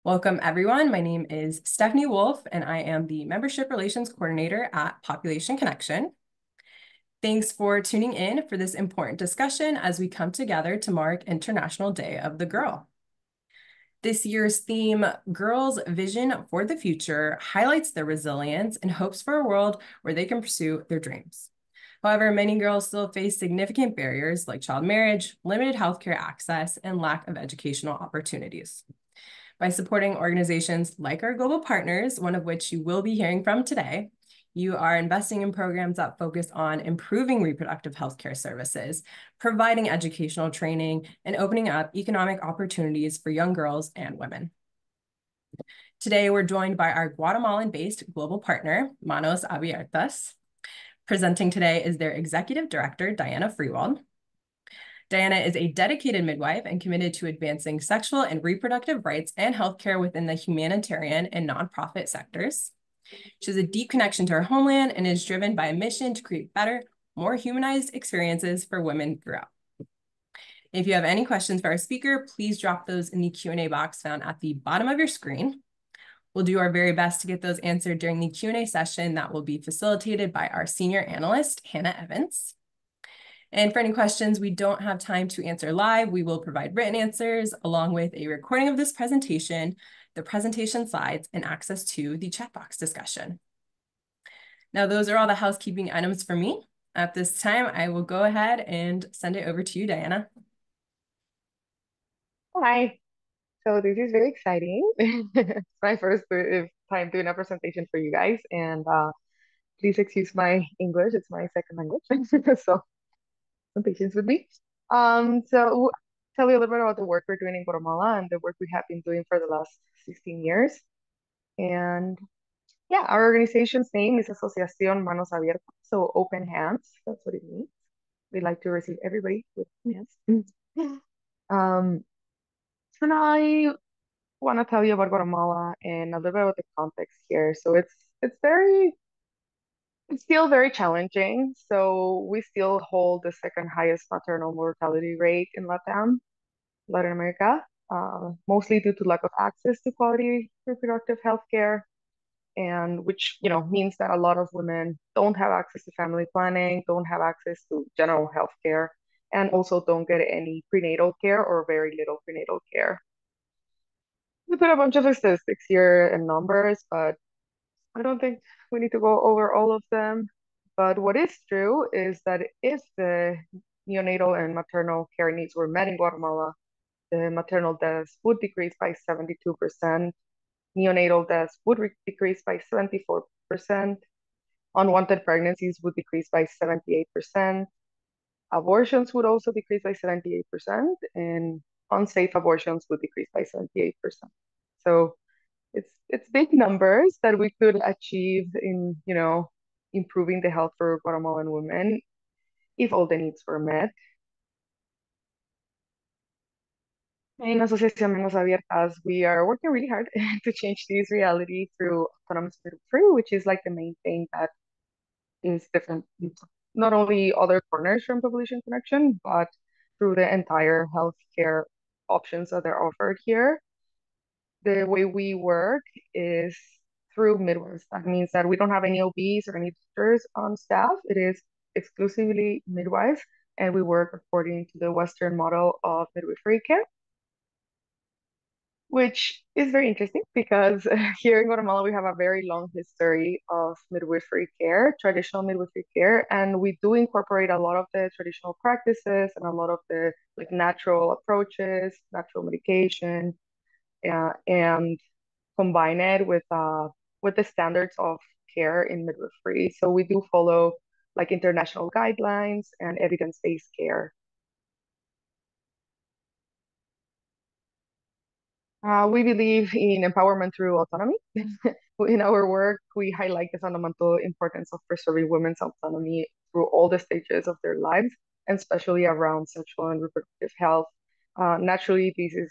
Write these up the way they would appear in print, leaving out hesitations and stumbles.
Welcome, everyone. My name is Stephanie Wolf, and I am the Membership Relations Coordinator at Population Connection. Thanks for tuning in for this important discussion as we come together to mark International Day of the Girl. This year's theme, Girls' Vision for the Future, highlights their resilience and hopes for a world where they can pursue their dreams. However, many girls still face significant barriers like child marriage, limited healthcare access, and lack of educational opportunities. By supporting organizations like our global partners, one of which you will be hearing from today, you are investing in programs that focus on improving reproductive healthcare services, providing educational training, and opening up economic opportunities for young girls and women. Today, we're joined by our Guatemalan-based global partner, Manos Abiertas. Presenting today is their Executive Director, Diana Freiwald. Diana is a dedicated midwife and committed to advancing sexual and reproductive rights and healthcare within the humanitarian and nonprofit sectors. She has a deep connection to her homeland and is driven by a mission to create better, more humanized experiences for women throughout. If you have any questions for our speaker, please drop those in the Q&A box found at the bottom of your screen. We'll do our very best to get those answered during the Q&A session that will be facilitated by our senior analyst, Hannah Evans. And for any questions we don't have time to answer live, we will provide written answers along with a recording of this presentation, the presentation slides, and access to the chat box discussion. Now, those are all the housekeeping items for me. At this time, I will go ahead and send it over to you, Diana. Hi. So this is very exciting. It's my first time doing a presentation for you guys, and please excuse my English. It's my second language, so some patience with me. So tell you a little bit about the work we're doing in Guatemala and the work we have been doing for the last 16 years. And yeah, our organization's name is Asociación Manos Abiertas, so open hands. That's what it means. We like to receive everybody with hands. Um, and I want to tell you about Guatemala and a little bit about the context here. So it's still very challenging. So we still hold the second highest maternal mortality rate in Latin America, mostly due to lack of access to quality reproductive health care, and which means that a lot of women don't have access to family planning, don't have access to general health care, and also don't get any prenatal care or very little prenatal care. We put a bunch of statistics here and numbers, but I don't think we need to go over all of them. But what is true is that if the neonatal and maternal care needs were met in Guatemala, the maternal deaths would decrease by 72%, neonatal deaths would decrease by 74%, unwanted pregnancies would decrease by 78%, abortions would also decrease by 78%, and unsafe abortions would decrease by 78%. So it's big numbers that we could achieve in, improving the health for Guatemalan women if all the needs were met. In Asociación Manos Abiertas, we are working really hard to change this reality through autonomous midwifery, which is like the main thing that is different, not only other corners from population connection, but through the entire healthcare options that are offered here. The way we work is through midwives. That means that we don't have any OBs or any doctors on staff. It is exclusively midwives, and we work according to the Western model of midwifery care, which is very interesting because here in Guatemala we have a very long history of midwifery care, traditional midwifery care, and we do incorporate a lot of the traditional practices and a lot of the like natural approaches, natural medication, and combine it with the standards of care in midwifery. So we do follow like international guidelines and evidence-based care. We believe in empowerment through autonomy. In our work, we highlight the fundamental importance of preserving women's autonomy through all the stages of their lives, and especially around sexual and reproductive health. Naturally, this is,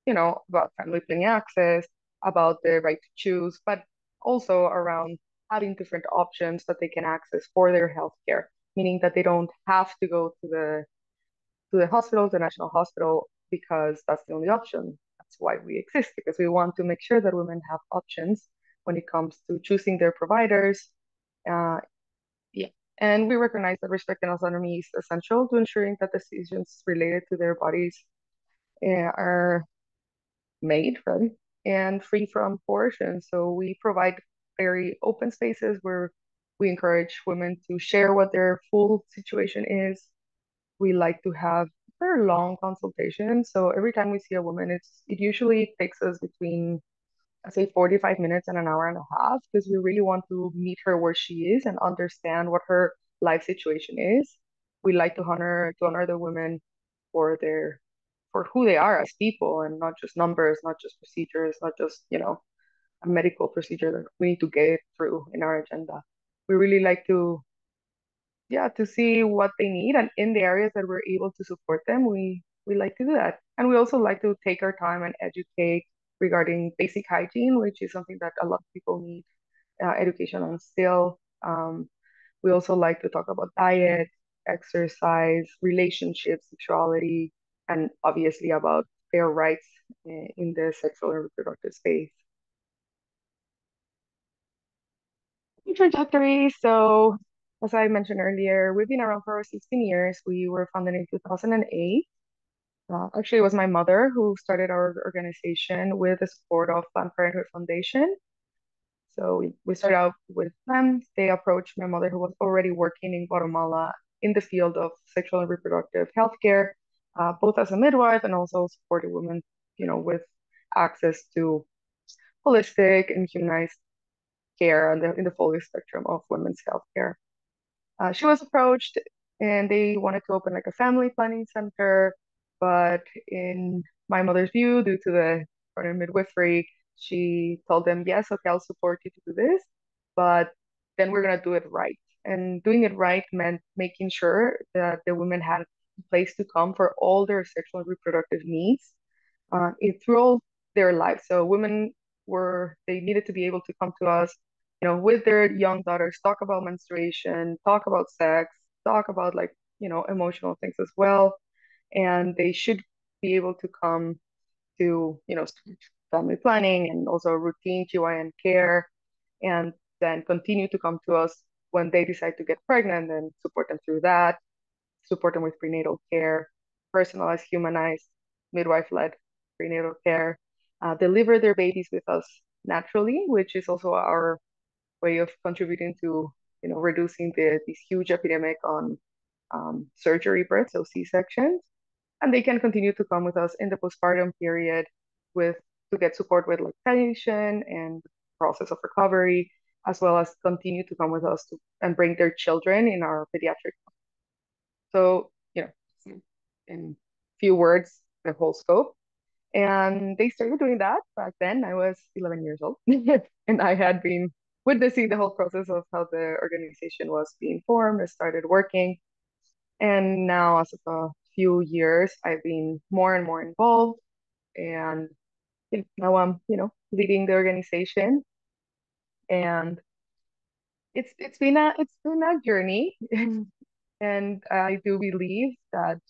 about family planning access, about the right to choose, but also around having different options that they can access for their healthcare, meaning that they don't have to go to the hospital, the national hospital, because that's the only option. That's why we exist, because we want to make sure that women have options when it comes to choosing their providers. Yeah. And we recognize that respect and autonomy is essential to ensuring that decisions related to their bodies are made, right, and free from coercion. So we provide very open spaces where we encourage women to share what their full situation is. We like to have very long consultations. So every time we see a woman, it usually takes us between, I say, 45 minutes and an hour and a half, because we really want to meet her where she is and understand what her life situation is. We like to honor the women for their for who they are as people, and not just numbers, not just procedures, not just, a medical procedure that we need to get through in our agenda. We really like to, yeah, to see what they need, and in the areas that we're able to support them, we like to do that. And we also like to take our time and educate regarding basic hygiene, which is something that a lot of people need education on still. We also like to talk about diet, exercise, relationships, sexuality, and obviously about their rights in the sexual and reproductive space. Trajectory. So, as I mentioned earlier, we've been around for 16 years. We were founded in 2008. Actually, it was my mother who started our organization with the support of Planned Parenthood Foundation. So we started out with them. They approached my mother, who was already working in Guatemala in the field of sexual and reproductive healthcare, both as a midwife and also supporting women, with access to holistic and humanized care in the full spectrum of women's healthcare. She was approached and they wanted to open like a family planning center, but in my mother's view, due to the partner midwifery, she told them, yes, okay, I'll support you to do this, but then we're gonna do it right. And doing it right meant making sure that the women had a place to come for all their sexual and reproductive needs through all their lives. So women they needed to be able to come to us, with their young daughters, talk about menstruation, talk about sex, talk about like, emotional things as well. And they should be able to come to, family planning and also routine GYN care, and then continue to come to us when they decide to get pregnant and support them through that, support them with prenatal care, personalized, humanized, midwife-led prenatal care, deliver their babies with us naturally, which is also our way of contributing to, reducing this huge epidemic on surgery births, so C-sections. And they can continue to come with us in the postpartum period to get support with lactation and process of recovery, as well as continue to come with us and bring their children in our pediatric. So, in few words, the whole scope. And they started doing that back then. I was 11 years old, and I had been witnessing the whole process of how the organization was being formed. I started working, and now, as of a few years, I've been more and more involved, and now I'm, leading the organization, and it's been a journey, and I do believe that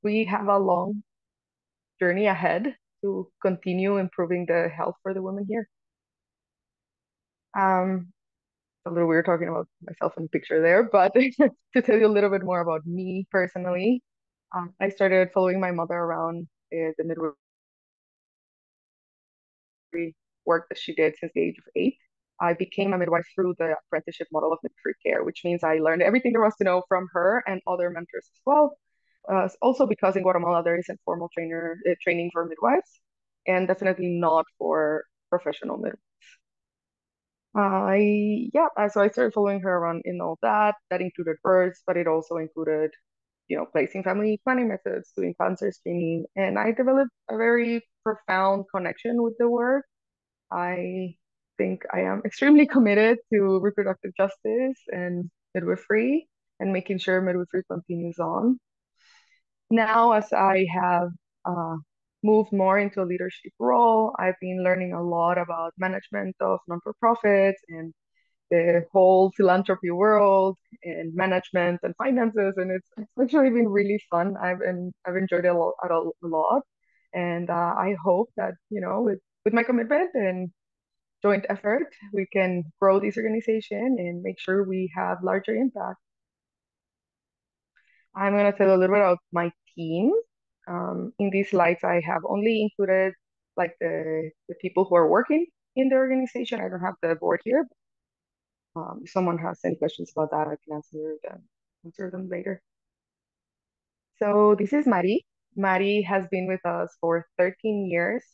we have a long journey ahead to continue improving the health for the women here. A little weird talking about myself in the picture there, but to tell you a little bit more about me personally, I started following my mother around the midwifery work that she did since the age of 8. I became a midwife through the apprenticeship model of midwifery care, which means I learned everything there was to know from her and other mentors as well. Also because in Guatemala there isn't formal training for midwives, and definitely not for professional midwives. So I started following her around in all that. That included births, but it also included, placing family planning methods, doing cancer screening, and I developed a very profound connection with the work. I think I am extremely committed to reproductive justice and midwifery and making sure midwifery continues on. Now, as I have uh, moved more into a leadership role, I've been learning a lot about management of non-for-profits and the whole philanthropy world and management and finances, and it's actually been really fun. I've enjoyed it a lot, And I hope that, with my commitment and joint effort, we can grow this organization and make sure we have larger impact. I'm going to tell a little bit about my team. In these slides, I have only included like the people who are working in the organization. I don't have the board here. If someone has any questions about that, I can answer them later. So this is Mari. Mari has been with us for 13 years.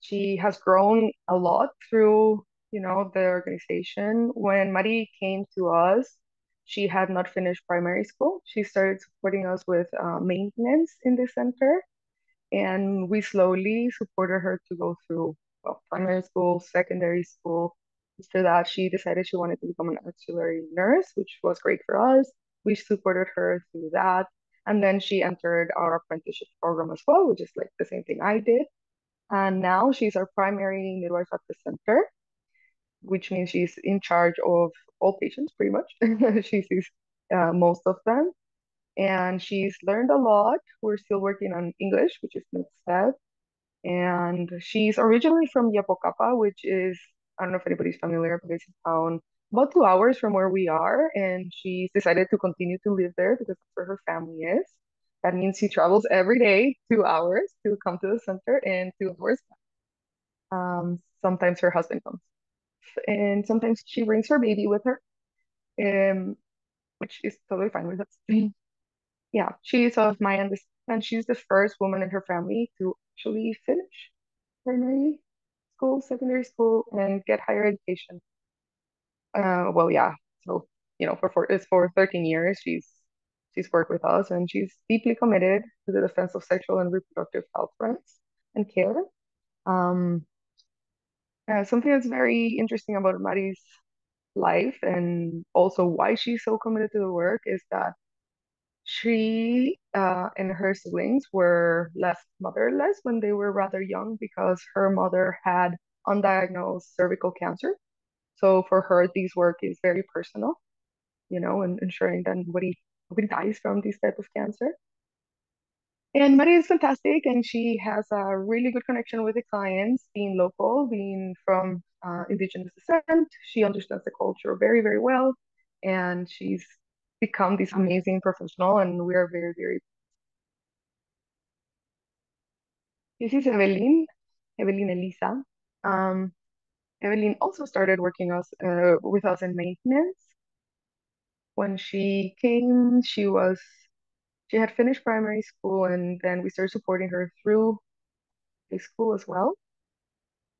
She has grown a lot through, the organization. When Mari came to us, she had not finished primary school. She started supporting us with maintenance in the center, and we slowly supported her to go through, primary school, secondary school. After that, she decided she wanted to become an auxiliary nurse, which was great for us. We supported her through that. And then she entered our apprenticeship program as well, which is like the same thing I did. And now she's our primary midwife at the center, which means she's in charge of all patients pretty much. She sees most of them. And she's learned a lot. We're still working on English, which is next step. And she's originally from Yapocapa, which is, I don't know if anybody's familiar, but it's a town about 2 hours from where we are. And she's decided to continue to live there because that's where her family is. That means she travels every day, 2 hours to come to the center and 2 hours back. Sometimes her husband comes, and sometimes she brings her baby with her, um, which is totally fine with us. Yeah, she's of my understanding, and she's the first woman in her family to actually finish primary school, secondary school, and get higher education. Well, yeah. So, it's for 13 years, she's worked with us, and she's deeply committed to the defense of sexual and reproductive health rights and care. Um, Something that's very interesting about Mari's life and also why she's so committed to the work is that she and her siblings were left motherless when they were rather young because her mother had undiagnosed cervical cancer. So for her, this work is very personal, and ensuring that nobody dies from this type of cancer. And Maria is fantastic, and she has a really good connection with the clients, being local, being from indigenous descent. She understands the culture very, very well, and she's become this amazing professional, and we are very, very. This is Evelyn Elisa. Um, Evelyn also started working with us in maintenance. When she came, she had finished primary school, and then we started supporting her through high school as well.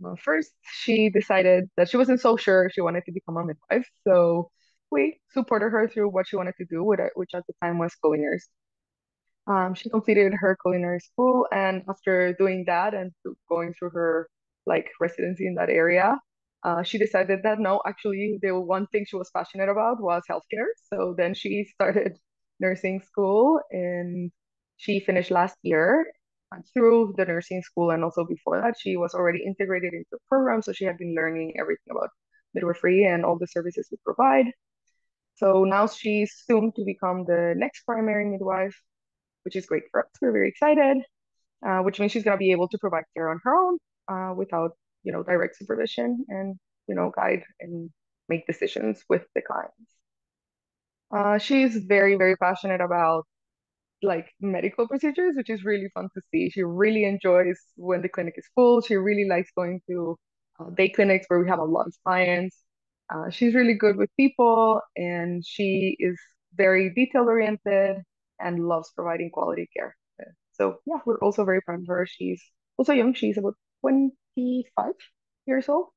Well, first, she decided that she wasn't so sure she wanted to become a midwife, so we supported her through what she wanted to do, which at the time was culinary. She completed her culinary school, and after doing that and going through her like residency in that area, she decided that no, actually, the one thing she was passionate about was healthcare. So then she started nursing school, and she finished last year. And through the nursing school, and also before that, she was already integrated into the program, so she had been learning everything about midwifery and all the services we provide. So now she's soon to become the next primary midwife, which is great for us. We're very excited, which means she's going to be able to provide care on her own without, direct supervision and, guide and make decisions with the clients. She's very, very passionate about like medical procedures, which is really fun to see. She really enjoys when the clinic is full. She really likes going to day clinics where we have a lot of clients. She's really good with people, and she is very detail oriented and loves providing quality care. So yeah, we're also very proud of her. She's also young. She's about 25 years old.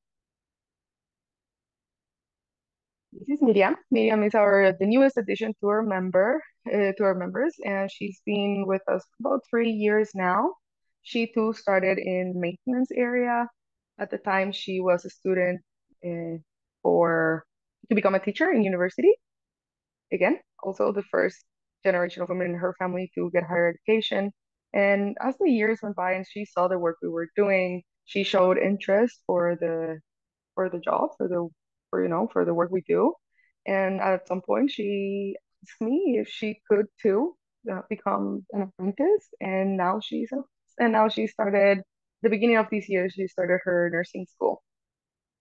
This is Miriam. Miriam is the newest addition to our members, and she's been with us for about 3 years now. She too started in maintenance area. At the time, she was a student for to become a teacher in university. Again, also the first generation of women in her family to get higher education. And as the years went by and she saw the work we were doing, she showed interest for the job, for the work we do. And at some point, she asked me if she could too become an apprentice, and now she's an apprentice. and now she started the beginning of this year. She started her nursing school.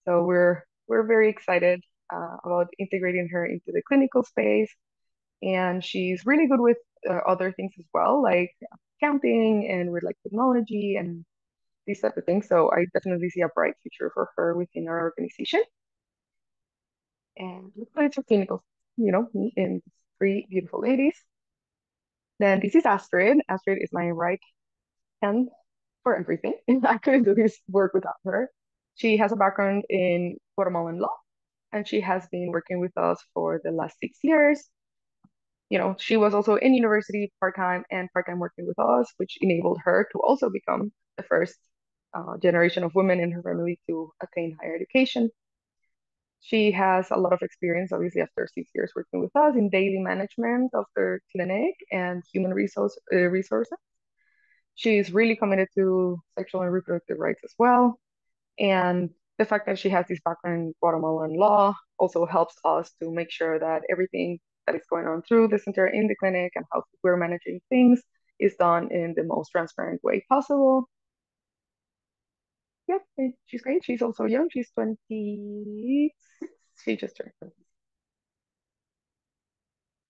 So we're very excited about integrating her into the clinical space, and she's really good with other things as well, like counting and with like technology and these type of things. So I definitely see a bright future for her within our organization. And it's a clinical, me and three beautiful ladies. Then this is Astrid. Astrid is my right hand for everything. I couldn't do this work without her. She has a background in Guatemalan law, and she has been working with us for the last 6 years. She was also in university part-time and part-time working with us, which enabled her to also become the first generation of women in her family to attain higher education. She has a lot of experience, obviously, after 6 years working with us in daily management of their clinic and human resources. She's really committed to sexual and reproductive rights as well. And the fact that she has this background in Guatemalan law also helps us to make sure that everything that is going on through the center in the clinic and how we're managing things is done in the most transparent way possible. Yep, she's great. She's also young. She's 26. She just turned 20.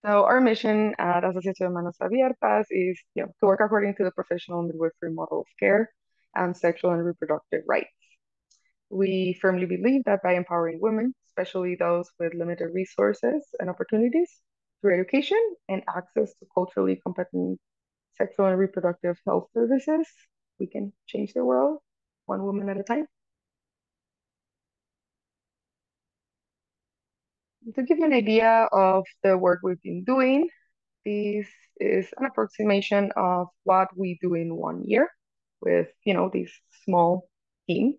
So our mission at Asociación Manos Abiertas is, to work according to the professional midwifery model of care and sexual and reproductive rights. We firmly believe that by empowering women, especially those with limited resources and opportunities, through education and access to culturally competent sexual and reproductive health services, we can change the world one woman at a time. To give you an idea of the work we've been doing, this is an approximation of what we do in 1 year with, this small team.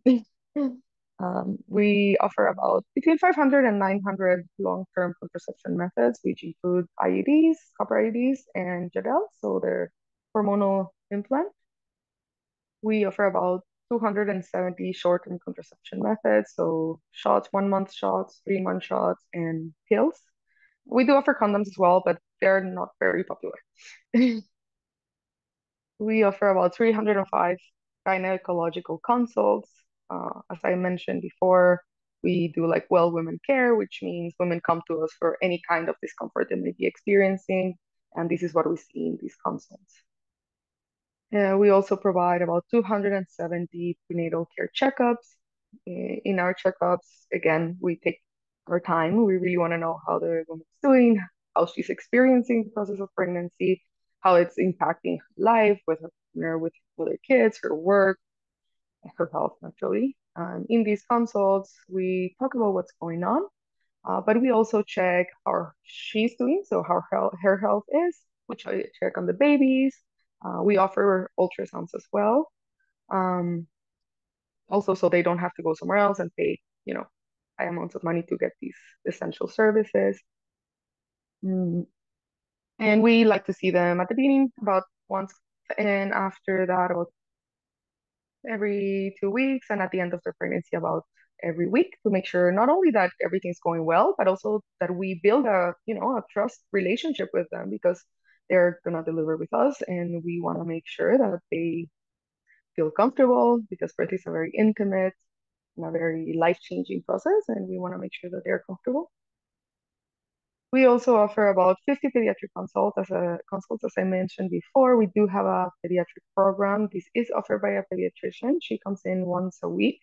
We offer about between 500 and 900 long-term contraception methods, which include IUDs, copper IUDs, and Jadel, so they're hormonal implant. We offer about 270 short-term contraception methods, so shots, 1 month shots, 3 month shots, and pills. We do offer condoms as well, but they're not very popular. We offer about 305 gynecological consults. As I mentioned before, we do like well women care, which means women come to us for any kind of discomfort they may be experiencing, and this is what we see in these consults. We also provide about 270 prenatal care checkups. In our checkups, again, we take our time. We really want to know how the woman's doing, how she's experiencing the process of pregnancy, how it's impacting her life with her partner, with her kids, her work, her health, naturally. In these consults, we talk about what's going on, but we also check how she's doing, so how her health is. We check on the babies. We offer ultrasounds as well. Also, so they don't have to go somewhere else and pay, high amounts of money to get these essential services. And we like to see them at the beginning about once, and after that about every 2 weeks, and at the end of their pregnancy about every week, to make sure not only that everything's going well, but also that we build a trust relationship with them, because they're gonna deliver with us, and we want to make sure that they feel comfortable, because birth is a very intimate and a very life-changing process, and we want to make sure that they're comfortable. We also offer about 50 pediatric consults. As I mentioned before, we do have a pediatric program. This is offered by a pediatrician. She comes in once a week.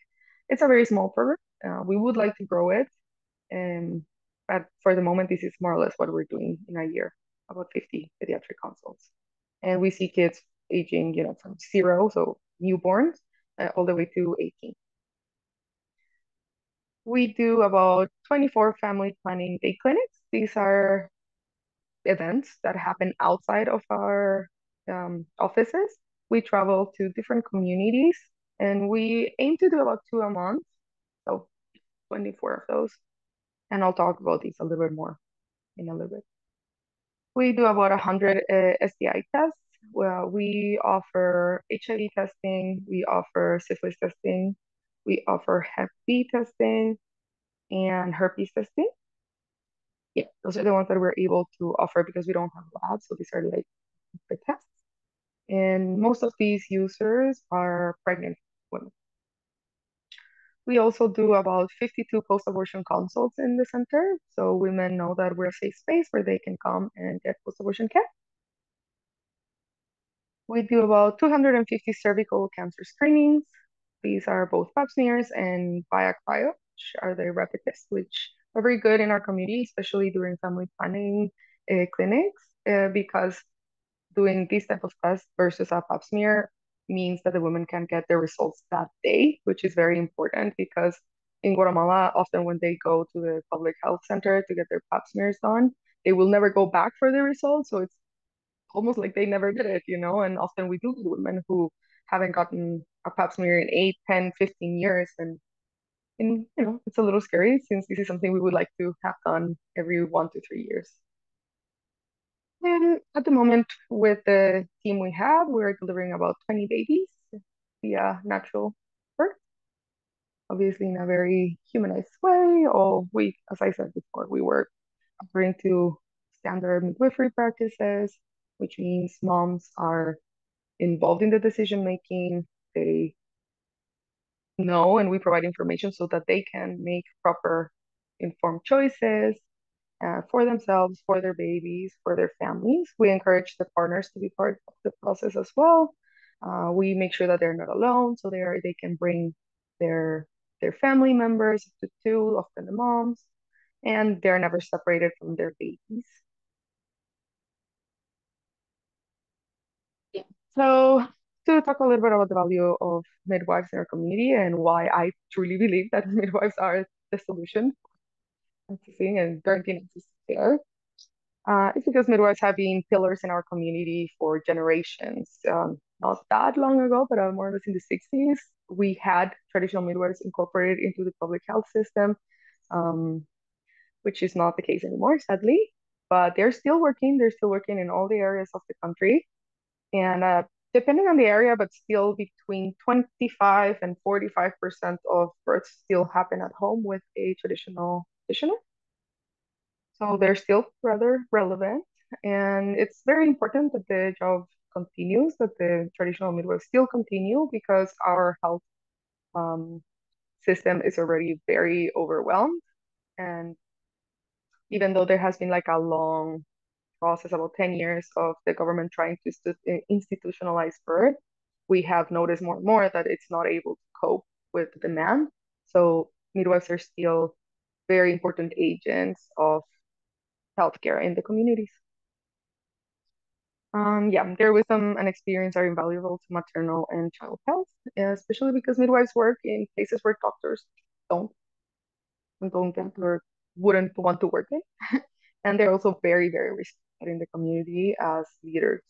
It's a very small program. We would like to grow it, but for the moment, this is more or less what we're doing in a year, about 50 pediatric consults. And we see kids aging, from 0, so newborns, all the way to 18. We do about 24 family planning day clinics. These are events that happen outside of our offices. We travel to different communities, and we aim to do about 2 a month, so 24 of those. And I'll talk about these a little bit more in a little bit. We do about 100 STI tests. Well, we offer HIV testing, we offer syphilis testing, we offer Hep B testing, and herpes testing. Yeah, those are the ones that we're able to offer because we don't have labs, so these are like the tests. And most of these users are pregnant women. We also do about 52 post-abortion consults in the center, so women know that we're a safe space where they can come and get post-abortion care. We do about 250 cervical cancer screenings. These are both pap smears and via cryo, which are the rapid tests, which are very good in our community, especially during family planning clinics, because doing this type of test versus a pap smear means that the women can get their results that day, which is very important because in Guatemala, often when they go to the public health center to get their pap smears done, they will never go back for the results. So it's almost like they never did it, and often we do get women who haven't gotten a pap smear in 8, 10, 15 years. And it's a little scary since this is something we would like to have done every 1 to 3 years. And at the moment, with the team we have, we're delivering about 20 babies via natural birth, obviously in a very humanized way. As I said before, we work according to standard midwifery practices, which means moms are involved in the decision making. They know, and we provide information so that they can make proper informed choices for themselves, for their babies, for their families. We encourage the partners to be part of the process as well. We make sure that they're not alone, so they can bring their their family members, up to two, often the moms, and they're never separated from their babies. Yeah. So to talk a little bit about the value of midwives in our community and why I truly believe that midwives are the solution to seeing and guaranteeing access to care. It's because midwives have been pillars in our community for generations. Not that long ago, but more or less in the 60s, we had traditional midwives incorporated into the public health system, um, which is not the case anymore, sadly. But they're still working. They're still working in all the areas of the country. And depending on the area, but still between 25 and 45% of births still happen at home with a traditional practitioner. So they're still rather relevant. And it's very important that the job continues, that the traditional midwives still continue because our health um, system is already very overwhelmed. And even though there has been like a long process, about 10 years of the government trying to institutionalize birth, we have noticed more and more that it's not able to cope with the demand. So midwives are still very important agents of healthcare in the communities. Yeah, their wisdom and experience are invaluable to maternal and child health, especially because midwives work in places where doctors don't don't get or wouldn't want to work in. And they're also very, very respected in the community as leaders.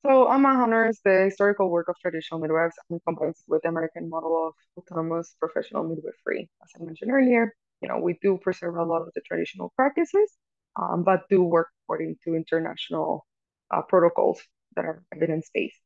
So AMA honors the historical work of traditional midwives and combines with the American model of autonomous professional midwifery. As I mentioned earlier, we do preserve a lot of the traditional practices, but do work according to international protocols that are evidence-based.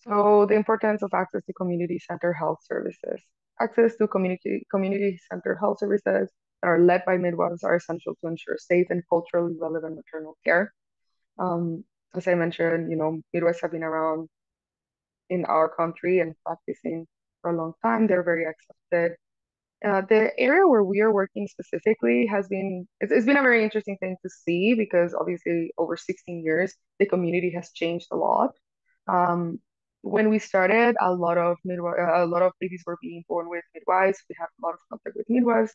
So the importance of access to community center health services. Access to community center health services that are led by midwives are essential to ensure safe and culturally relevant maternal care. Um, as I mentioned, midwives have been around in our country and practicing for a long time. They're very accepted. The area where we are working specifically it's been a very interesting thing to see because obviously over 16 years, the community has changed a lot. Um, when we started, a lot of babies were being born with midwives. We have a lot of contact with midwives.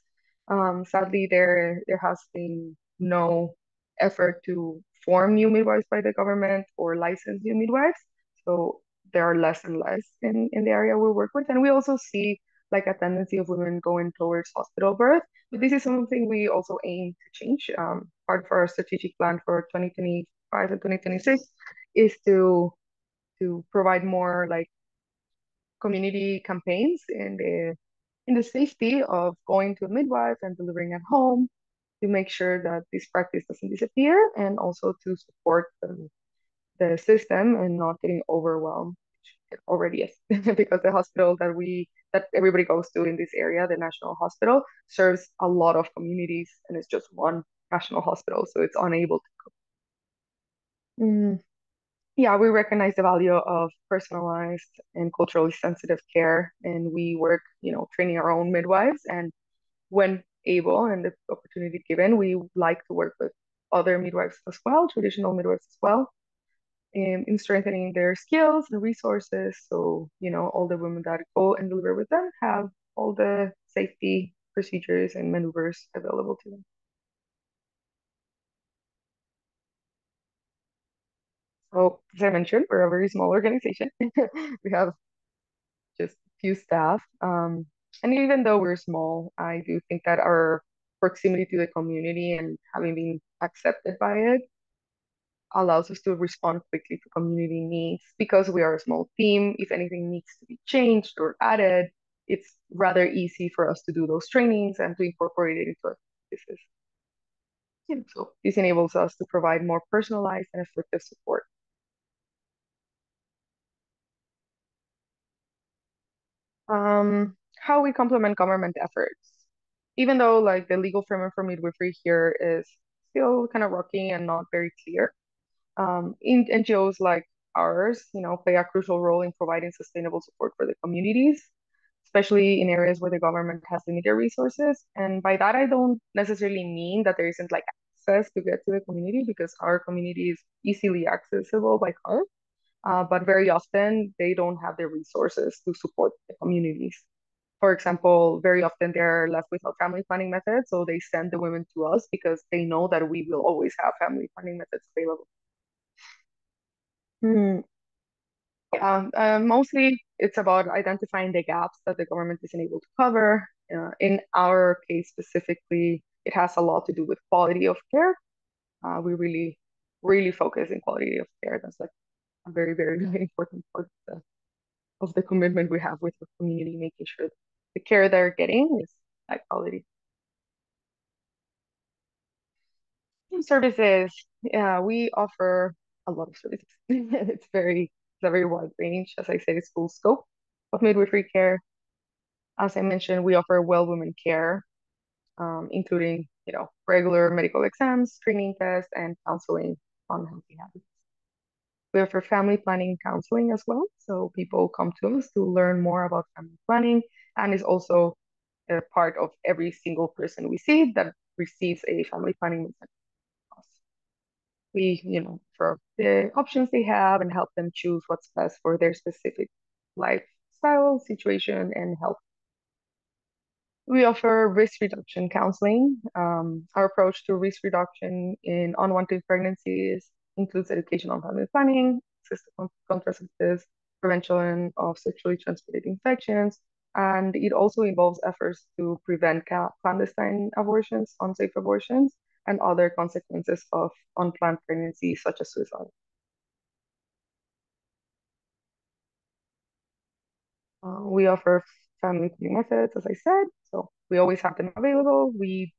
Sadly, there has been no effort to form new midwives by the government or license new midwives. So there are less and less in the area we work with. And we also see like a tendency of women going towards hospital birth. But this is something we also aim to change. Part of our strategic plan for 2025 and 2026 is to provide more like community campaigns in the safety of going to a midwife and delivering at home to make sure that this practice doesn't disappear and also to support the system and not getting overwhelmed, which it already is because the hospital that we that everybody goes to in this area, the national hospital, serves a lot of communities, and it's just one national hospital, so it's unable to cope. Yeah, we recognize the value of personalized and culturally sensitive care, and we work, training our own midwives. And when able and the opportunity given, we like to work with other midwives as well, traditional midwives as well, in strengthening their skills and resources. So, all the women that go and deliver with them have all the safety procedures and maneuvers available to them. So, as I mentioned, we're a very small organization. We have just few staff. And even though we're small, I do think that our proximity to the community and having been accepted by it allows us to respond quickly to community needs. Because we are a small team, if anything needs to be changed or added, it's rather easy for us to do those trainings and to incorporate it into our practices. So this enables us to provide more personalized and effective support. How we complement government efforts. Even though like the legal framework for midwifery here is still kind of rocky and not very clear, in NGOs like ours, play a crucial role in providing sustainable support for the communities, especially in areas where the government has limited resources. And by that, I don't necessarily mean that there isn't like access to get to the community, because our community is easily accessible by car. But very often they don't have the resources to support the communities. For example, very often they're left without family planning methods, so they send the women to us because they know that we will always have family planning methods available. Hmm. Mostly it's about identifying the gaps that the government isn't able to cover. In our case specifically, it has a lot to do with quality of care. We really, really focus in quality of care. That's like a very, very, very important part of the commitment we have with the community, making sure the care they're getting is high quality. Services, yeah, we offer a lot of services. It's a very wide range. As I said, it's full scope of midwifery care. As I mentioned, we offer well women care, including, regular medical exams, screening tests, and counseling on healthy habits. We offer family planning counseling as well. So people come to us to learn more about family planning, and is also a part of every single person we see that receives a family planning message. We, for the options they have and help them choose what's best for their specific lifestyle, situation, and health. We offer risk reduction counseling. Our approach to risk reduction in unwanted pregnancies includes education on family planning, access to contraceptives, prevention of sexually transmitted infections, and it also involves efforts to prevent clandestine abortions, unsafe abortions, and other consequences of unplanned pregnancy, such as suicide. We offer family planning methods, as I said, so we always have them available. We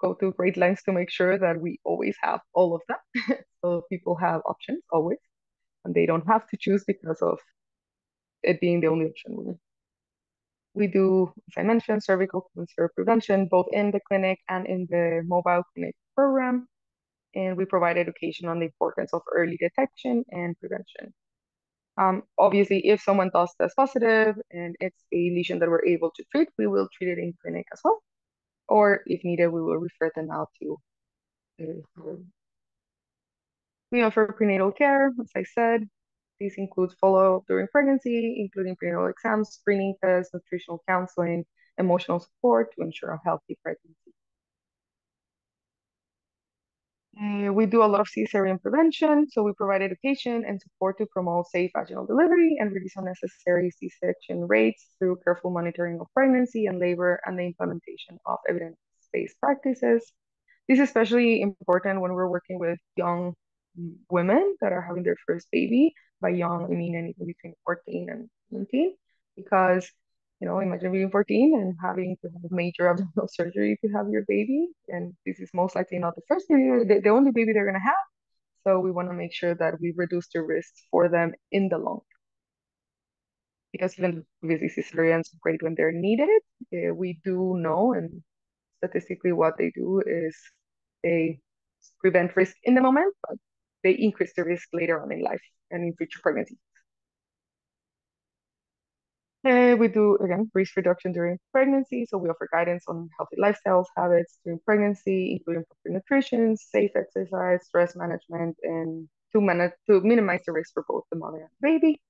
go to great lengths to make sure that we always have all of them. So people have options always, and they don't have to choose because of it being the only option. We do, as I mentioned, cervical cancer prevention, both in the clinic and in the mobile clinic program. And we provide education on the importance of early detection and prevention. Obviously, if someone does test positive and it's a lesion that we're able to treat, we will treat it in clinic as well. Or if needed, we will refer them out to we offer prenatal care, as I said. This includes follow-up during pregnancy, including prenatal exams, screening tests, nutritional counseling, emotional support to ensure a healthy pregnancy. We do a lot of cesarean prevention, so we provide education and support to promote safe vaginal delivery and reduce unnecessary C-section rates through careful monitoring of pregnancy and labor and the implementation of evidence-based practices. This is especially important when we're working with young women that are having their first baby. By young, I mean anything between 14 and 19, because imagine being 14 and having to have major abdominal surgery to have your baby, and this is most likely not the first baby, the only baby they're gonna have. So we want to make sure that we reduce the risks for them in the long term. because even obviously cesareans are great when they're needed. We do know, and statistically what they do is they prevent risk in the moment, but they increase the risk later on in life and in future pregnancy. We do, again, risk reduction during pregnancy. So we offer guidance on healthy lifestyles, habits during pregnancy, including proper nutrition, safe exercise, stress management, and to minimize the risk for both the mother and the baby.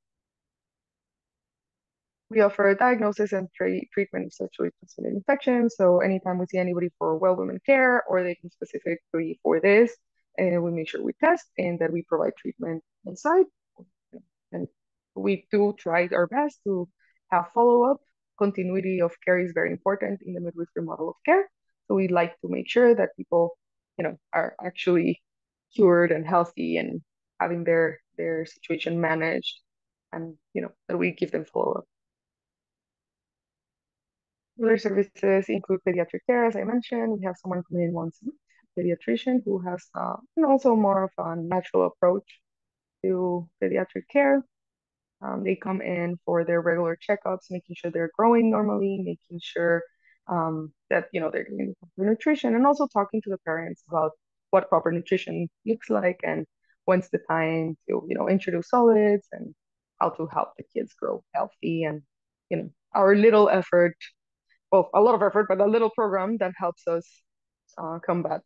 We offer diagnosis and treatment of sexually transmitted infections. So anytime we see anybody for well women care or they come specifically for this, we make sure we test and that we provide treatment on site. And we do try our best to have follow-up. Continuity of care is very important in the midwifery model of care. So we like to make sure that people, are actually cured and healthy and having their situation managed, and that we give them follow-up. Other services include pediatric care, as I mentioned. We have someone coming in once a month, a pediatrician who has also more of a natural approach to pediatric care. They come in for their regular checkups, making sure they're growing normally, making sure that they're getting proper nutrition, and also talking to the parents about what proper nutrition looks like and when's the time to introduce solids and how to help the kids grow healthy. And our little effort, well, a lot of effort, but a little program that helps us combat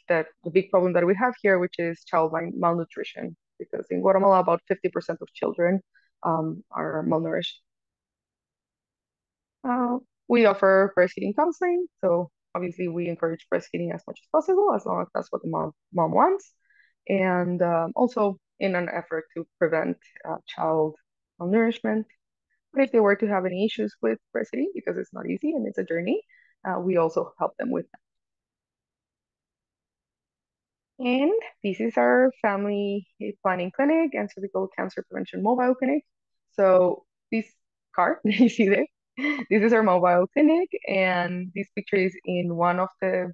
the big problem that we have here, which is child malnutrition, because in Guatemala, about 50% of children are malnourished. We offer breastfeeding counseling, so obviously we encourage breastfeeding as much as possible, as long as that's what the mom wants, and also in an effort to prevent child malnourishment. But if they were to have any issues with breastfeeding, because it's not easy and it's a journey, we also help them with that. And this is our family planning clinic and cervical cancer prevention mobile clinic. So this car you see there, this is our mobile clinic, and this picture is in one of the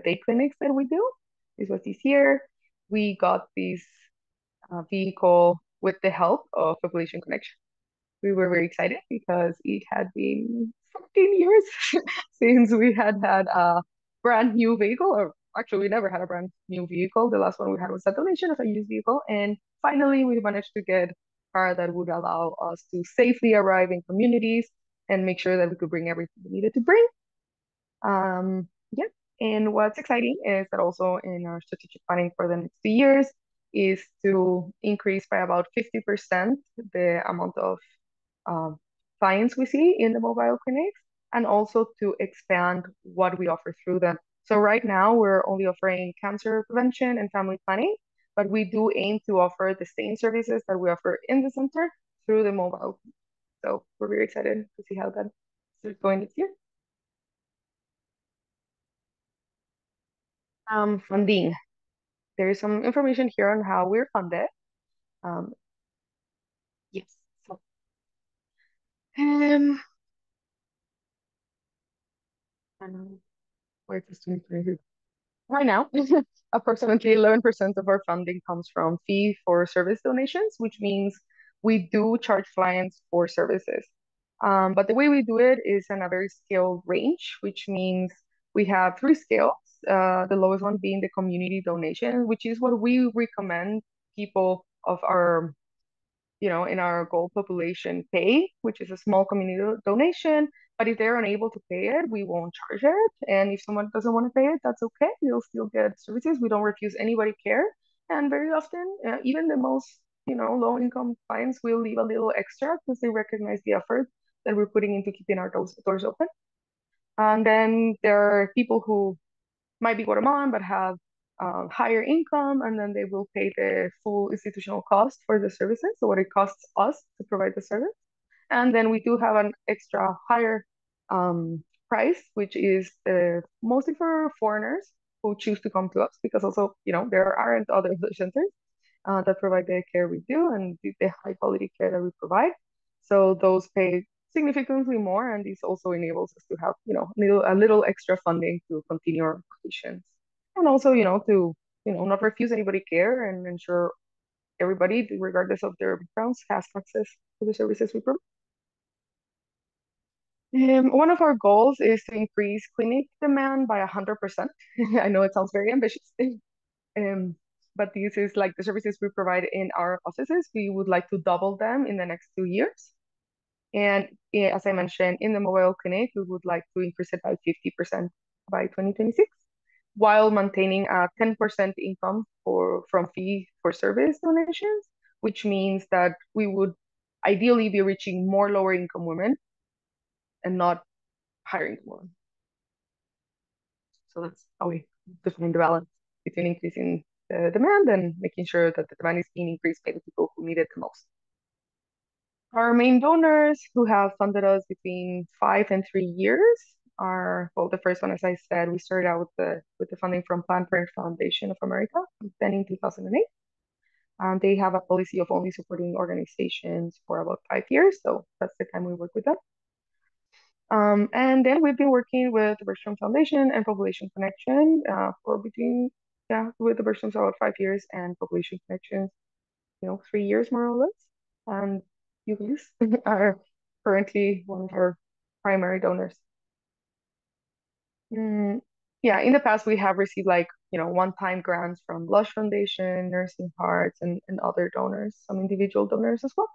day clinics that we do. This was this year. We got this vehicle with the help of Population Connection. We were very excited because it had been 15 years since we had a brand new vehicle, or actually we never had a brand new vehicle. The last one we had was a donation of a used vehicle, and finally we managed to get a car that would allow us to safely arrive in communities and make sure that we could bring everything we needed to bring. Yeah, and what's exciting is that also in our strategic planning for the next 2 years is to increase by about 50% the amount of clients we see in the mobile clinics, and also to expand what we offer through them. So right now we're only offering cancer prevention and family planning, but we do aim to offer the same services that we offer in the center through the mobile. So we're very excited to see how that is going this year. Funding. There is some information here on how we're funded. Yes. So, where is this? Right now, approximately 11% of our funding comes from fee for service donations, which means we do charge clients for services. But the way we do it is in a very scaled range, which means we have 3 scales. The lowest one being the community donation, which is what we recommend people of our in our goal population pay, which is a small community donation. But if they're unable to pay it, we won't charge it. And if someone doesn't want to pay it, that's okay. You'll still get services. We don't refuse anybody care. And very often, even the most, low income clients will leave a little extra because they recognize the effort that we're putting into keeping our doors open. And then there are people who might be Guatemalan but have higher income, and then they will pay the full institutional cost for the services, so what it costs us to provide the service. And then we do have an extra higher price, which is mostly for foreigners who choose to come to us, because also, there aren't other centers that provide the care we do and the high quality care that we provide. So those pay significantly more, and this also enables us to have, a little extra funding to continue our operations. And also, to, not refuse anybody care and ensure everybody, regardless of their backgrounds, has access for the services we provide. One of our goals is to increase clinic demand by 100%. I know it sounds very ambitious, um, but this is like the services we provide in our offices. We would like to double them in the next 2 years. And as I mentioned, in the mobile clinic, we would like to increase it by 50% by 2026, while maintaining a 10% income from fee for service donations, which means that we would ideally be reaching more lower income women and not higher income women. So that's how we define the balance between increasing the demand and making sure that the demand is being increased by the people who need it the most. Our main donors who have funded us between 5 and 3 years are, well, the first one, as I said, we started out with the funding from Planned Parenthood Foundation of America, then in 2008. They have a policy of only supporting organizations for about 5 years, so that's the time we work with them. And then we've been working with the Bergstrom Foundation and Population Connection with the Bergstroms about 5 years and Population Connections, 3 years more or less. And you guys are currently one of our primary donors. Yeah, in the past we have received one-time grants from Lush Foundation, Nursing Hearts, and other donors, some individual donors as well.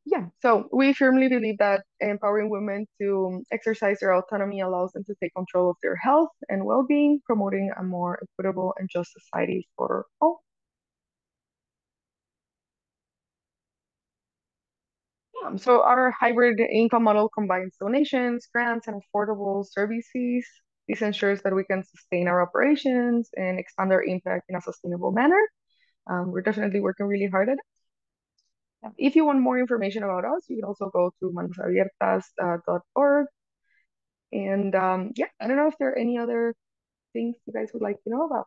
Yeah, so we firmly believe that empowering women to exercise their autonomy allows them to take control of their health and well-being, promoting a more equitable and just society for all. So our hybrid income model combines donations, grants, and affordable services. This ensures that we can sustain our operations and expand our impact in a sustainable manner. We're definitely working really hard at it. If you want more information about us, you can also go to manosabiertas.org. And yeah, I don't know if there are any other things you guys would like to know about.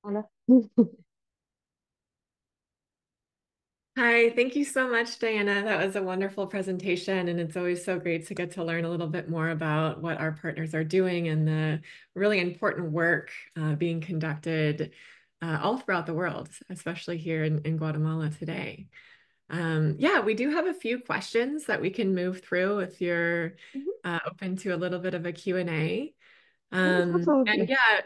Anna? Hi, thank you so much, Diana. That was a wonderful presentation, and it's always so great to get to learn a little bit more about what our partners are doing and the really important work being conducted all throughout the world, especially here in Guatemala today. Yeah, we do have a few questions that we can move through if you're open to a little bit of a Q&A. Yes, absolutely. And yeah,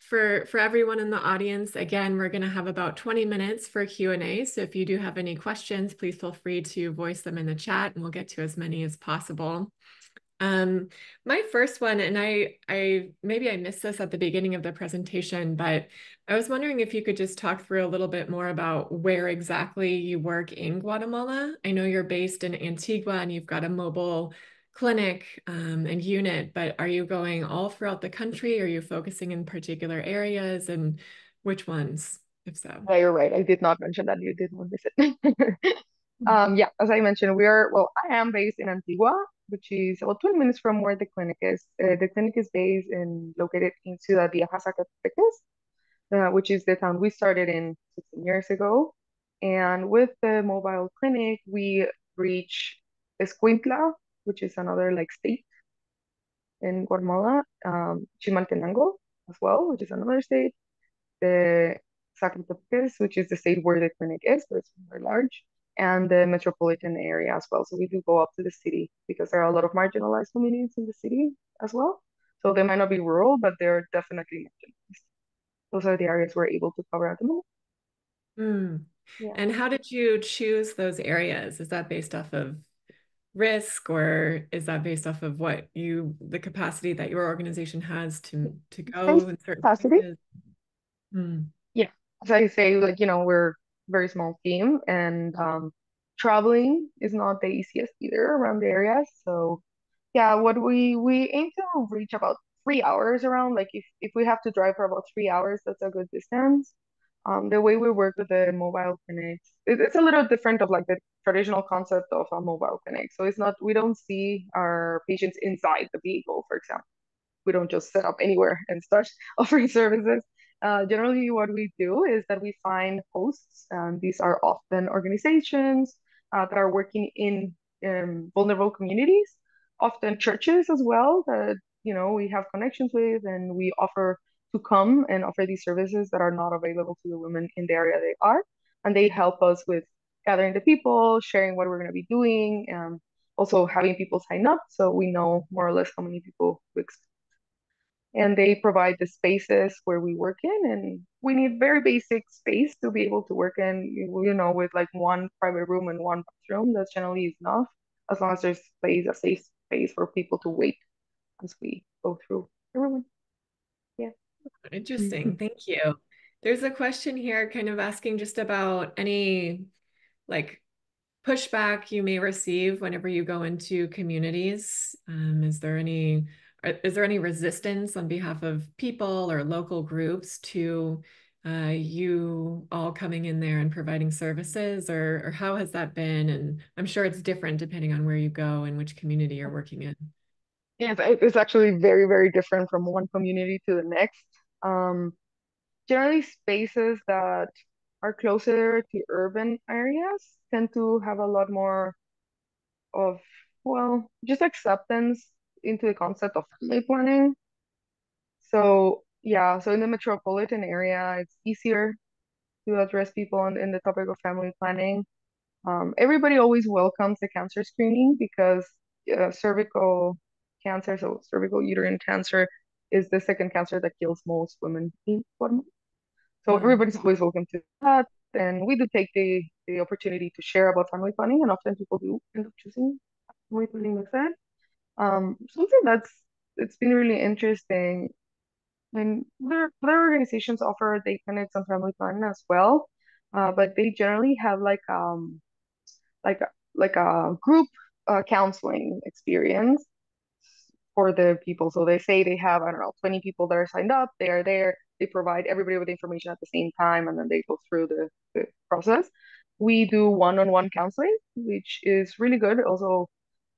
for everyone in the audience, again, we're going to have about 20 minutes for Q&A. So if you do have any questions, please feel free to voice them in the chat and we'll get to as many as possible. My first one, and I maybe I missed this at the beginning of the presentation, but I was wondering if you could just talk through a little bit more about where exactly you work in Guatemala. I know you're based in Antigua and you've got a mobile clinic and unit, but are you going all throughout the country? Are you focusing in particular areas, and which ones, if so? Yeah, you're right. I did not mention that. You did not miss it. Yeah, as I mentioned, I am based in Antigua, which is about 20 minutes from where the clinic is. The clinic is located in Ciudad Vieja, Zacatecas, which is the town we started in 16 years ago. And with the mobile clinic, we reach Escuintla, which is another state in Guatemala, Chimaltenango as well, which is another state, the Zacatecas, which is the state where the clinic is, but it's very large, and the metropolitan area as well. So we do go up to the city because there are a lot of marginalized communities in the city as well. So they might not be rural, but they're definitely marginalized. Those are the areas we're able to cover at the moment. Yeah. And how did you choose those areas? Is that based off of risk, or is that based off of the capacity that your organization has to go in certain Capacity. places? Yeah, as I say, we're a very small team, and traveling is not the easiest either around the area. So yeah, what we aim to reach about 3 hours around. Like if we have to drive for about 3 hours, that's a good distance. The way we work with the mobile clinics, it's a little different of the traditional concept of a mobile clinic. So we don't see our patients inside the vehicle, for example. We don't just set up anywhere and start offering services. Generally, what we do is that we find hosts, and these are often organizations that are working in vulnerable communities, often churches as well that we have connections with, and we offer to come and offer these services that are not available to the women in the area they are. And they help us with gathering the people, sharing what we're going to be doing, and also having people sign up so we know more or less how many people we expect. And they provide the spaces where we work in, and we need very basic space to be able to work in, you know, with like one private room and one bathroom. That's generally enough, as long as there's a safe space for people to wait as we go through the room. Yeah. Interesting. Thank you. There's a question here kind of asking just about any like pushback you may receive whenever you go into communities. Is there any resistance on behalf of people or local groups to you all coming in there and providing services, or how has that been? And I'm sure it's different depending on where you go and which community you're working in. Yeah, it's actually very, very different from one community to the next. Generally, spaces that are closer to urban areas tend to have a lot more of, well, just acceptance into the concept of family planning. So, yeah, so in the metropolitan area, it's easier to address people in the topic of family planning. Everybody always welcomes the cancer screening because cervical cancer, so cervical uterine cancer, is the second cancer that kills most women in Guatemala. So everybody's always welcome to that. And we do take the opportunity to share about family planning, and often people do end up choosing family planning with that. Something it's been really interesting. And other organizations offer day clinics on family planning as well, but they generally have like like a group counseling experience for the people. So they say they have, I don't know, 20 people that are signed up. They are there. They provide everybody with information at the same time, and then they go through the process. We do one-on-one counseling, which is really good. Also,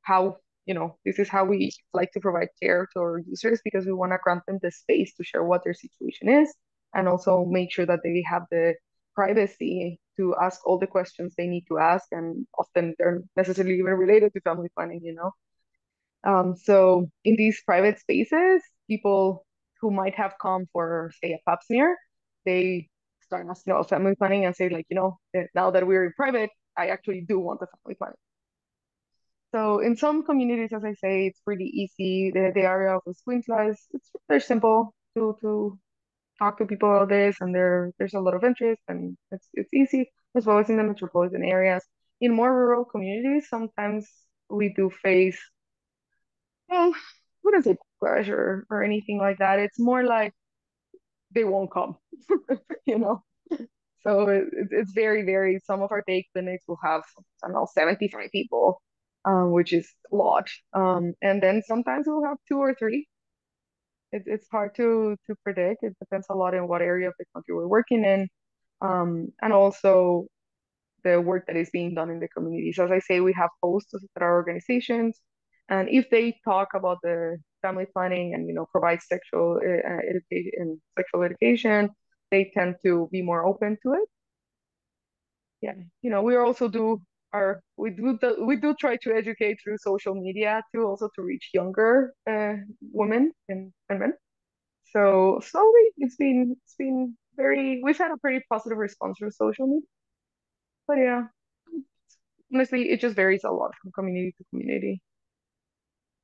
how, you know, this is how we like to provide care to our users, because we want to grant them the space to share what their situation is, and also make sure that they have the privacy to ask all the questions they need to ask, and often they're necessarily even related to family planning, you know. So in these private spaces, people who might have come for, say, a pap smear, they start asking about family planning and say, like, you know, now that we're in private, I actually do want a family planning. So in some communities, as I say, it's pretty easy. The area of Escuintla it's very simple to talk to people about this, and there's a lot of interest, and it's easy, as well as in the metropolitan areas. In more rural communities, sometimes we do face, well, what is it, pressure or anything like that. It's more like they won't come, you know. So it's very, very. Some of our day clinics will have, I don't know, 75 people, which is a lot. And then sometimes we'll have two or three. It's hard to predict. It depends a lot on what area of the country we're working in, and also the work that is being done in the communities. As I say, we have hosts that are organizations, and if they talk about the family planning and, you know, provide sexual education, they tend to be more open to it. Yeah, you know, we also we do try to educate through social media too, also to reach younger women and men. So slowly, it's been very. We've had a pretty positive response from social media, but yeah, honestly, it just varies a lot from community to community.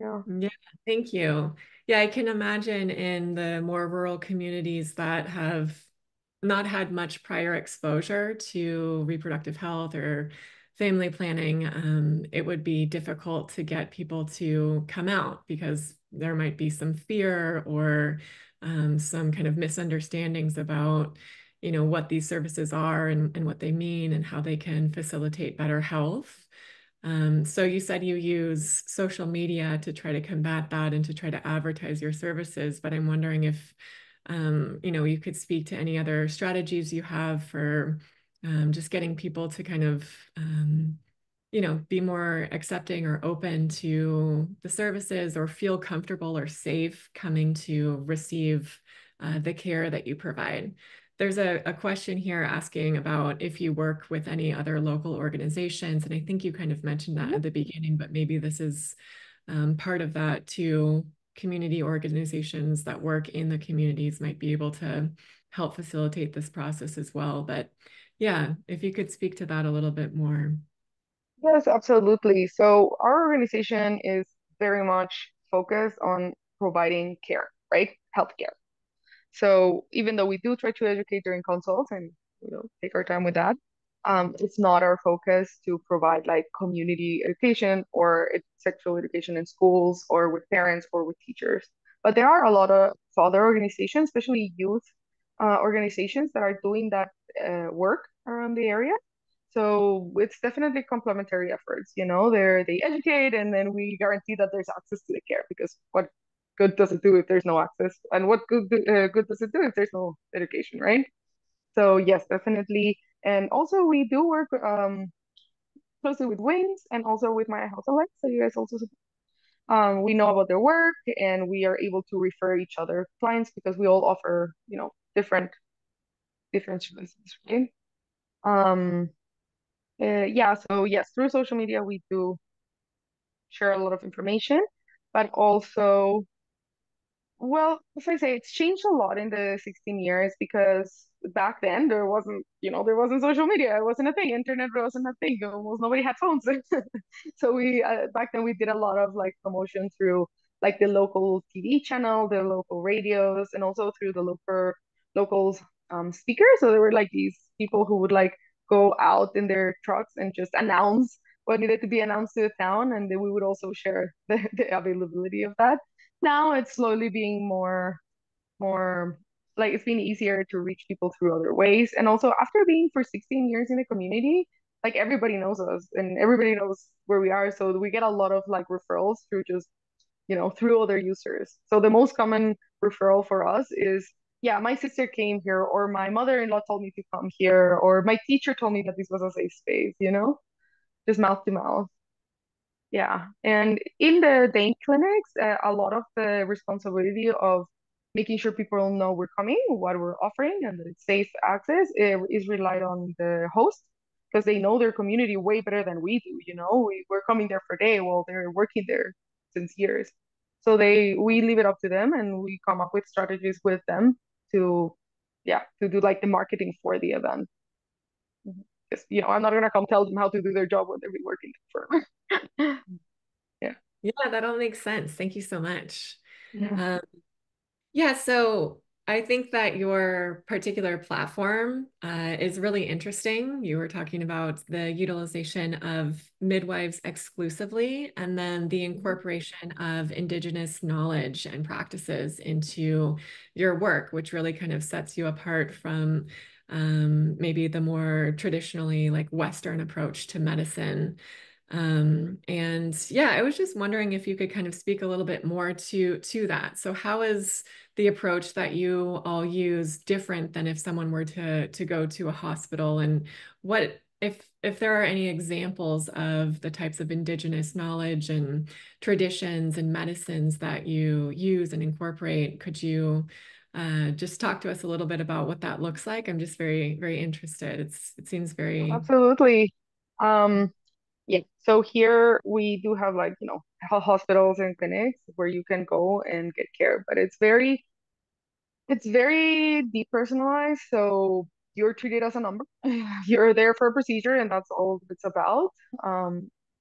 Yeah. Yeah, thank you. Yeah, I can imagine in the more rural communities that have not had much prior exposure to reproductive health or family planning, it would be difficult to get people to come out because there might be some fear or some kind of misunderstandings about, you know, what these services are and what they mean and how they can facilitate better health. So you said you use social media to try to combat that and to try to advertise your services, but I'm wondering if, you know, you could speak to any other strategies you have for just getting people to kind of, you know, be more accepting or open to the services or feel comfortable or safe coming to receive the care that you provide. There's a question here asking about if you work with any other local organizations, and I think you kind of mentioned that at the beginning, but maybe this is part of that to community organizations that work in the communities might be able to help facilitate this process as well. But yeah, if you could speak to that a little bit more. Yes, absolutely. So our organization is very much focused on providing care, right? Healthcare. So even though we do try to educate during consults and take our time with that, it's not our focus to provide like community education or sexual education in schools or with parents or with teachers. But there are a lot of other organizations, especially youth organizations, that are doing that work around the area. So it's definitely complementary efforts. They educate, and then we guarantee that there's access to the care, because what good does it do if there's no access, and what good does it do if there's no education, right? So yes, definitely. And also we do work closely with Wings and also with My Health Alliance. So you guys also we know about their work, and we are able to refer each other clients because we all offer different services, right? Um, yeah, so yes, through social media, we do share a lot of information, but also, well, as I say, it's changed a lot in the 16 years, because back then there wasn't social media. It wasn't a thing. Internet wasn't a thing. Almost nobody had phones. So we back then we did a lot of like promotion through like the local TV channel, the local radios, and also through the locals speakers. So there were like these people who would like go out in their trucks and just announce what needed to be announced to the town, and then we would also share the availability of that. Now it's slowly being more like it's been easier to reach people through other ways. And also after being for 16 years in the community, like everybody knows us and everybody knows where we are. So we get a lot of like referrals through just, through other users. So the most common referral for us is, yeah, my sister came here, or my mother-in-law told me to come here, or my teacher told me that this was a safe space, just mouth to mouth. Yeah, and in the day clinics, a lot of the responsibility of making sure people know we're coming, what we're offering, and that it's safe access is relied on the host, because they know their community way better than we do. We're coming there for a day while they're working there since years. So we leave it up to them, and we come up with strategies with them to, yeah, to do like the marketing for the event. Because, I'm not gonna come tell them how to do their job when they've been working for. Yeah. Yeah, that all makes sense. Thank you so much. Yeah. Yeah, so I think that your particular platform is really interesting. You were talking about the utilization of midwives exclusively, and then the incorporation of Indigenous knowledge and practices into your work, which really kind of sets you apart from maybe the more traditionally like Western approach to medicine. And yeah, I was just wondering if you could kind of speak a little bit more to that. So how is the approach that you all use different than if someone were to go to a hospital? And what if there are any examples of the types of Indigenous knowledge and traditions and medicines that you use and incorporate, could you just talk to us a little bit about what that looks like? I'm just very, very interested. It seems very. Absolutely. Um, yeah. So here we do have like, hospitals and clinics where you can go and get care, but it's very depersonalized. So you're treated as a number. You're there for a procedure, and that's all it's about.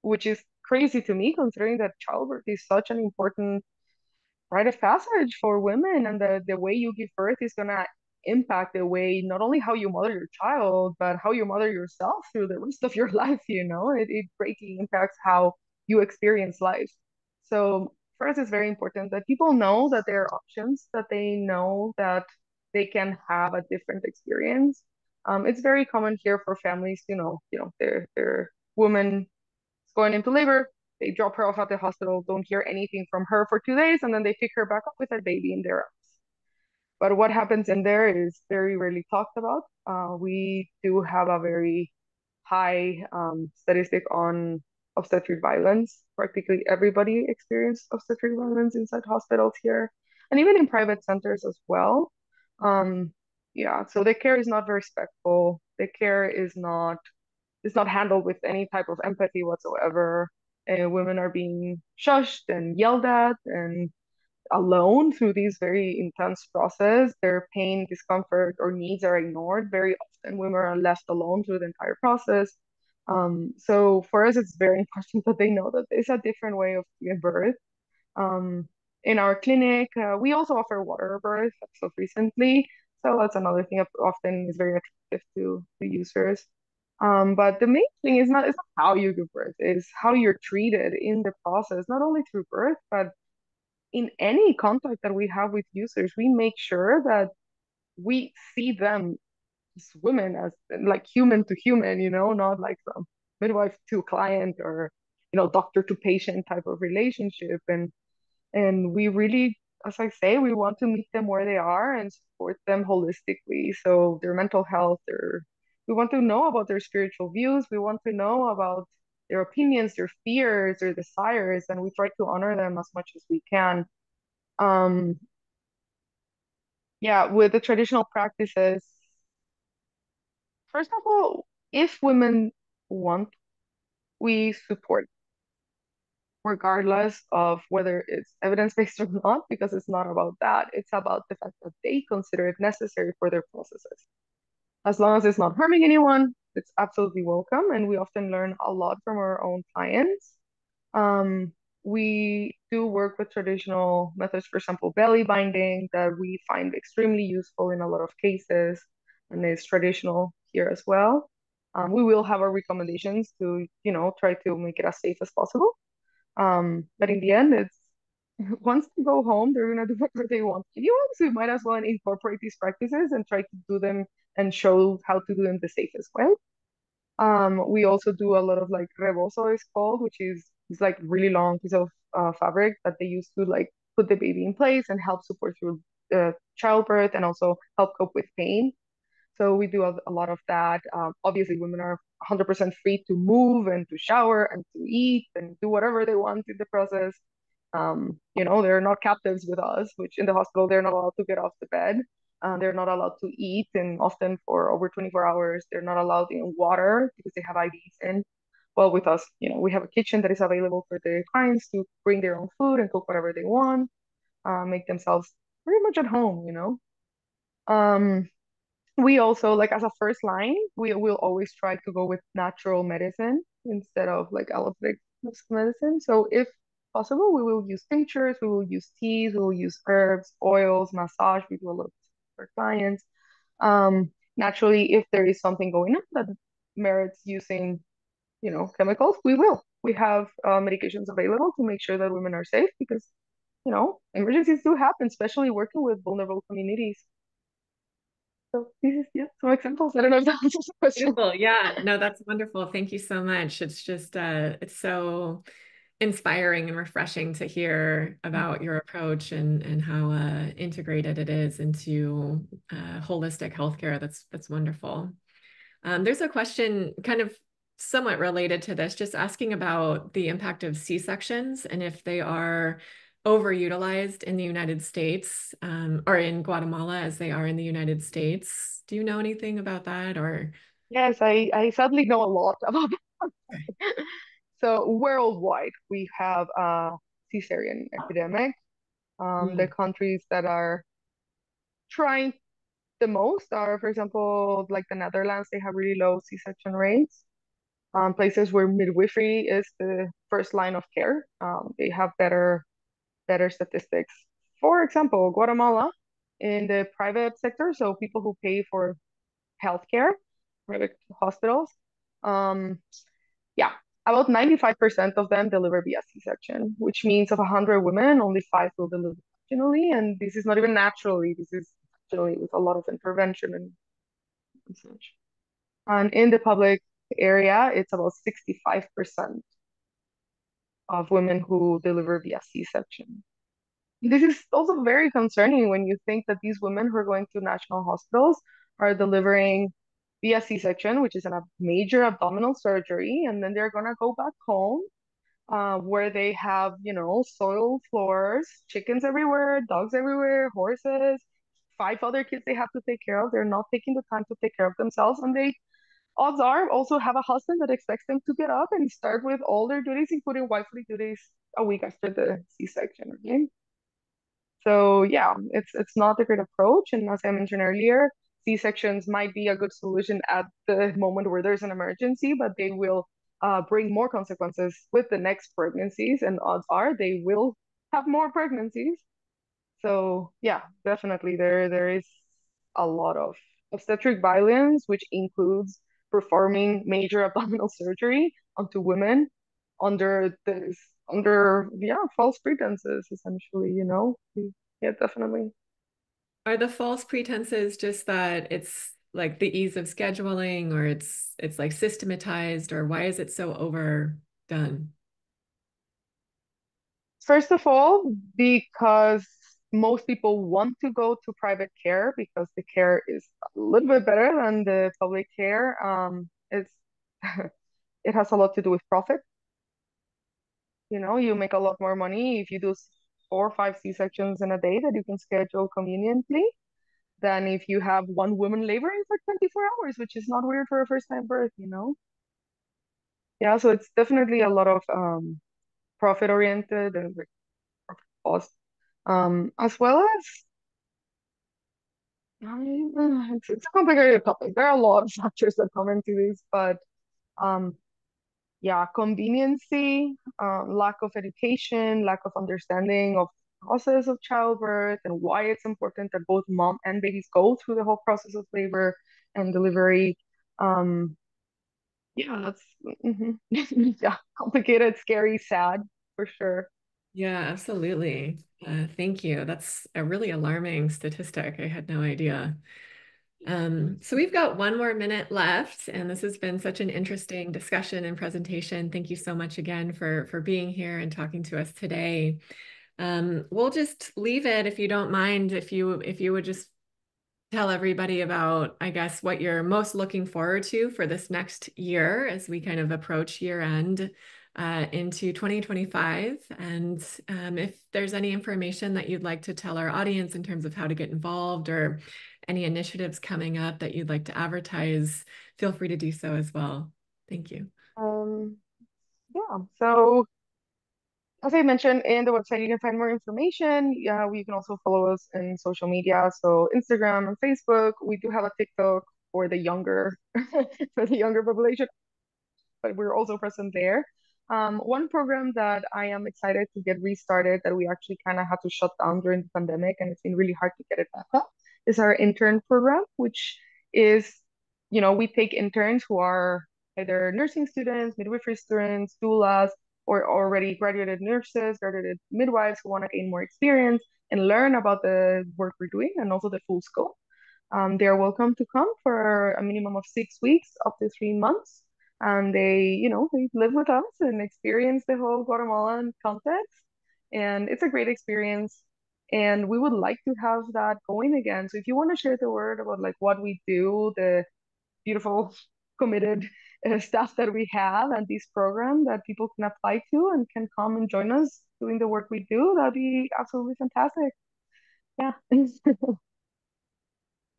Which is crazy to me, considering that childbirth is such an important rite of passage for women, and the way you give birth is gonna impact the way not only how you mother your child, but how you mother yourself through the rest of your life. It greatly impacts how you experience life. So for us, it's very important that people know that there are options, that they know that they can have a different experience. It's very common here for families, their woman going into labor. They drop her off at the hospital, don't hear anything from her for 2 days, and then they pick her back up with a baby in their arms. But what happens in there is very rarely talked about. We do have a very high statistic on obstetric violence. Practically everybody experienced obstetric violence inside hospitals here, and even in private centers as well. Um, yeah, so the care is not very respectful. The care is not handled with any type of empathy whatsoever. Women are being shushed and yelled at, and alone through this very intense process. Their pain, discomfort, or needs are ignored. Very often, women are left alone through the entire process. So for us, it's very important that they know that there's a different way of giving birth. Um, in our clinic, we also offer water birth so recently. So that's another thing that often is very attractive to the users. But the main thing is not how you give birth, is how you're treated in the process, not only through birth, but in any contact that we have with users. We make sure that we see them as women, as like human to human, not like from midwife to client or doctor to patient type of relationship. And we really, as I say, we want to meet them where they are and support them holistically. So their mental health, we want to know about their spiritual views. We want to know about their opinions, their fears, their desires, and we try to honor them as much as we can. Um, yeah, with the traditional practices, first of all, if women want, we support, regardless of whether it's evidence-based or not, because it's not about that. It's about the fact that they consider it necessary for their processes. As long as it's not harming anyone, it's absolutely welcome. And we often learn a lot from our own clients. We do work with traditional methods, for example, belly binding, that we find extremely useful in a lot of cases, and is traditional here as well. We will have our recommendations to, try to make it as safe as possible. But in the end, it's once they go home, they're gonna do whatever they want to do. So we might as well incorporate these practices and try to do them and show how to do them the safest way. We also do a lot of like rebozo is called, which is it's like really long piece of fabric that they use to like put the baby in place and help support through childbirth and also help cope with pain. So we do a lot of that. Obviously, women are 100% free to move and to shower and to eat and do whatever they want in the process. They're not captives with us, which in the hospital, they're not allowed to get off the bed. They're not allowed to eat, and often for over 24 hours, they're not allowed in water because they have IVs in. Well, with us, we have a kitchen that is available for the clients to bring their own food and cook whatever they want, make themselves pretty much at home. Um, we also, like as a first line, we will always try to go with natural medicine instead of like allopathic medicine. So if possible, we will use tinctures, we will use teas, we will use herbs, oils, massage. We do a lot of for clients. Naturally, if there is something going on that merits using, chemicals, we will. We have medications available to make sure that women are safe because, emergencies do happen, especially working with vulnerable communities. So these are some examples. I don't know if that answers the question. Beautiful. Yeah, no, that's wonderful. Thank you so much. It's just, it's so inspiring and refreshing to hear about your approach and how integrated it is into holistic healthcare. That's wonderful. There's a question kind of somewhat related to this, just asking about the impact of C-sections and if they are overutilized in the United States or in Guatemala as they are in the United States. Do you know anything about that or? Yes, I sadly know a lot about that. So worldwide, we have a cesarean epidemic. The countries that are trying the most are, for example, like the Netherlands, they have really low C-section rates. Places where midwifery is the first line of care, they have better statistics. For example, Guatemala in the private sector, so people who pay for healthcare, private hospitals, yeah, about 95% of them deliver via C-section, which means of 100 women, only 5 will deliver vaginally, and this is not even naturally, this is vaginally with a lot of intervention and such. And in the public area, it's about 65% of women who deliver via C-section. This is also very concerning when you think that these women who are going to national hospitals are delivering via C-section, which is a major abdominal surgery, and then they're gonna go back home where they have, soil floors, chickens everywhere, dogs everywhere, horses, 5 other kids they have to take care of. They're not taking the time to take care of themselves, and they odds are also have a husband that expects them to get up and start with all their duties, including wifely duties, a week after the C-section. Okay. So yeah, it's not a great approach. And as I mentioned earlier, C-sections might be a good solution at the moment where there's an emergency, but they will bring more consequences with the next pregnancies, and odds are they will have more pregnancies. So yeah, definitely there is a lot of obstetric violence, which includes performing major abdominal surgery onto women under this under yeah false pretenses essentially, you know. Yeah, definitely. Are the false pretenses just that it's like the ease of scheduling, or it's like systematized, or why is it so overdone? First of all, because most people want to go to private care because the care is a little bit better than the public care. It's it has a lot to do with profit. You know, you make a lot more money if you do 4 or 5 C-sections in a day that you can schedule conveniently than if you have one woman laboring for 24 hours, which is not weird for a first time birth, you know? Yeah, so it's definitely a lot of profit oriented and like cost. As well as it's a complicated topic. There are a lot of factors that come into this, but um, yeah, conveniency, lack of education, lack of understanding of the process of childbirth and why it's important that both mom and babies go through the whole process of labor and delivery. Um, yeah, that's yeah, complicated, scary, sad for sure. Yeah, absolutely. Thank you. That's a really alarming statistic. I had no idea. So we've got 1 more minute left, and this has been such an interesting discussion and presentation. Thank you so much again for being here and talking to us today. We'll just leave it, if you don't mind, if you would just tell everybody about, I guess, what you're most looking forward to for this next year as we kind of approach year end into 2025. And if there's any information that you'd like to tell our audience in terms of how to get involved, or any initiatives coming up that you'd like to advertise, feel free to do so as well. Thank you. Yeah, so as I mentioned in the website, you can find more information. Yeah, you can also follow us in social media, so Instagram and Facebook. We do have a TikTok for the younger for the younger population, but we're also present there. One program that I am excited to get restarted that we actually kind of had to shut down during the pandemic, and it's been really hard to get it back up, is our intern program, which is, you know, we take interns who are either nursing students, midwifery students, doulas, or already graduated nurses, graduated midwives who want to gain more experience and learn about the work we're doing and also the full scope. They're welcome to come for a minimum of 6 weeks, up to 3 months. And they, you know, they live with us and experience the whole Guatemalan context. And it's a great experience. And we would like to have that going again. So if you want to share the word about like what we do, the beautiful, committed staff that we have, and this program that people can apply to and can come and join us doing the work we do, that'd be absolutely fantastic. Yeah.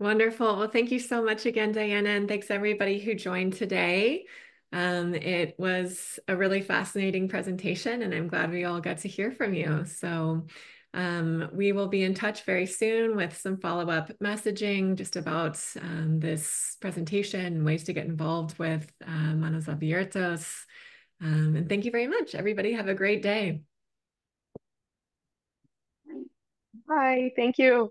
Wonderful. Well, thank you so much again, Diana, and thanks everybody who joined today. It was a really fascinating presentation, and I'm glad we all got to hear from you. So we will be in touch very soon with some follow-up messaging just about this presentation and ways to get involved with Manos Abiertas. And thank you very much. Everybody have a great day. Bye. Thank you.